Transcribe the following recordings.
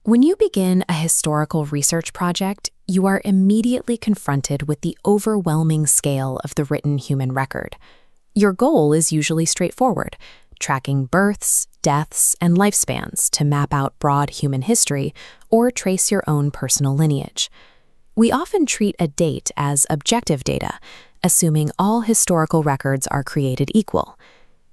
When you begin a historical research project, you are immediately confronted with the overwhelming scale of the written human record. Your goal is usually straightforward: tracking births, deaths, and lifespans to map out broad human history or trace your own personal lineage. We often treat a date as objective data, assuming all historical records are created equal.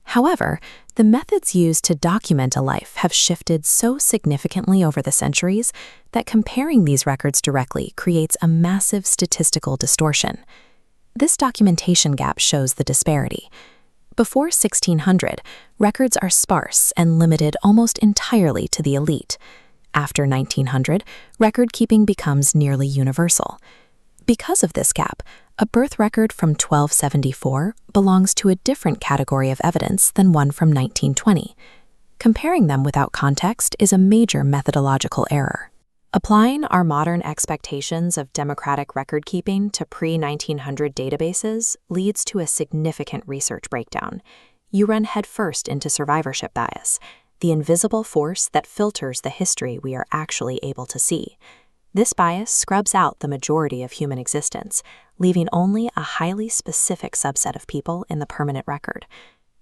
However, the methods used to document a life have shifted so significantly over the centuries that comparing these records directly creates a massive statistical distortion. This documentation gap shows the disparity. Before 1600, records are sparse and limited almost entirely to the elite. After 1900, record-keeping becomes nearly universal. Because of this gap, a birth record from 1274 belongs to a different category of evidence than one from 1920. Comparing them without context is a major methodological error. Applying our modern expectations of democratic record-keeping to pre-1900 databases leads to a significant research breakdown. You run headfirst into survivorship bias, the invisible force that filters the history we are actually able to see. This bias scrubs out the majority of human existence, leaving only a highly specific subset of people in the permanent record.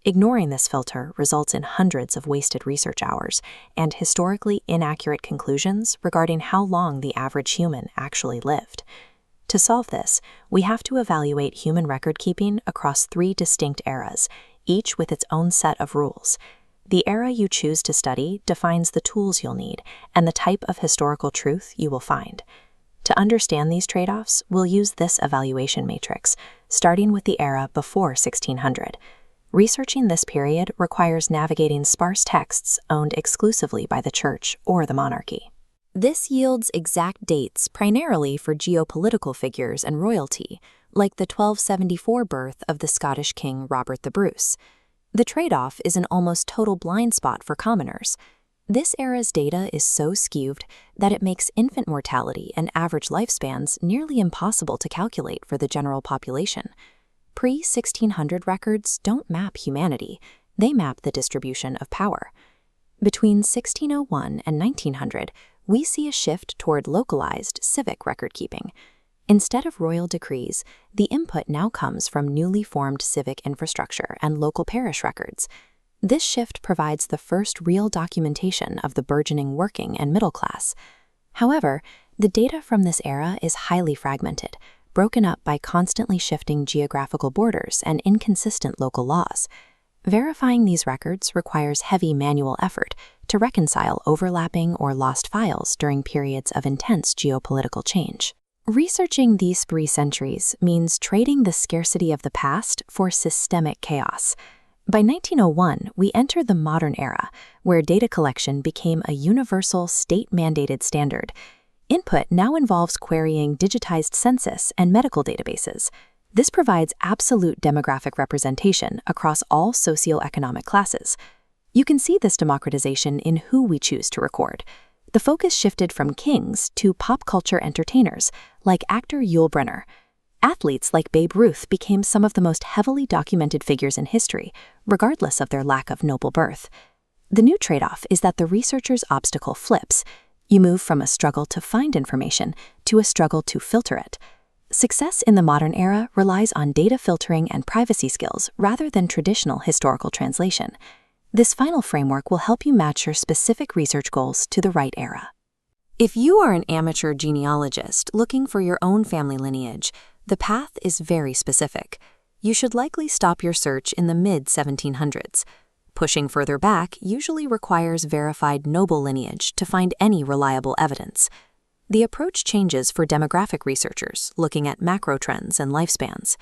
Ignoring this filter results in hundreds of wasted research hours and historically inaccurate conclusions regarding how long the average human actually lived. To solve this, we have to evaluate human record keeping across 3 distinct eras, each with its own set of rules. The era you choose to study defines the tools you'll need and the type of historical truth you will find. To understand these trade-offs, we'll use this evaluation matrix, starting with the era before 1600. Researching this period requires navigating sparse texts owned exclusively by the church or the monarchy. This yields exact dates primarily for geopolitical figures and royalty, like the 1274 birth of the Scottish King Robert the Bruce. The trade-off is an almost total blind spot for commoners. This era's data is so skewed that it makes infant mortality and average lifespans nearly impossible to calculate for the general population. Pre-1600 records don't map humanity, they map the distribution of power. Between 1601 and 1900, we see a shift toward localized civic record-keeping. Instead of royal decrees, the input now comes from newly formed civic infrastructure and local parish records. This shift provides the first real documentation of the burgeoning working and middle class. However, the data from this era is highly fragmented, broken up by constantly shifting geographical borders and inconsistent local laws. Verifying these records requires heavy manual effort to reconcile overlapping or lost files during periods of intense geopolitical change. Researching these 3 centuries means trading the scarcity of the past for systemic chaos. By 1901, we entered the modern era, where data collection became a universal state-mandated standard. Input now involves querying digitized census and medical databases. This provides absolute demographic representation across all socioeconomic classes. You can see this democratization in who we choose to record. The focus shifted from kings to pop culture entertainers, like actor Yul Brynner. Athletes like Babe Ruth became some of the most heavily documented figures in history, regardless of their lack of noble birth. The new trade-off is that the researcher's obstacle flips. You move from a struggle to find information to a struggle to filter it. Success in the modern era relies on data filtering and privacy skills rather than traditional historical translation. This final framework will help you match your specific research goals to the right era. If you are an amateur genealogist looking for your own family lineage, the path is very specific. You should likely stop your search in the mid-1700s. Pushing further back usually requires verified noble lineage to find any reliable evidence. The approach changes for demographic researchers looking at macro trends and lifespans.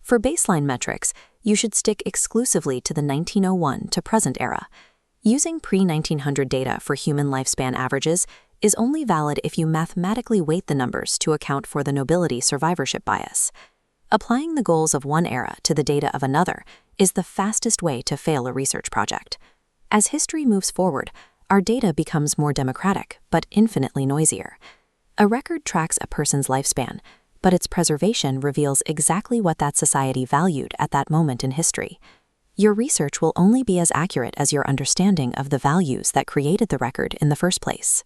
For baseline metrics, you should stick exclusively to the 1901 to present era. Using pre-1900 data for human lifespan averages is only valid if you mathematically weight the numbers to account for the nobility survivorship bias. Applying the goals of one era to the data of another is the fastest way to fail a research project. As history moves forward, our data becomes more democratic, but infinitely noisier. A record tracks a person's lifespan, but its preservation reveals exactly what that society valued at that moment in history. Your research will only be as accurate as your understanding of the values that created the record in the first place.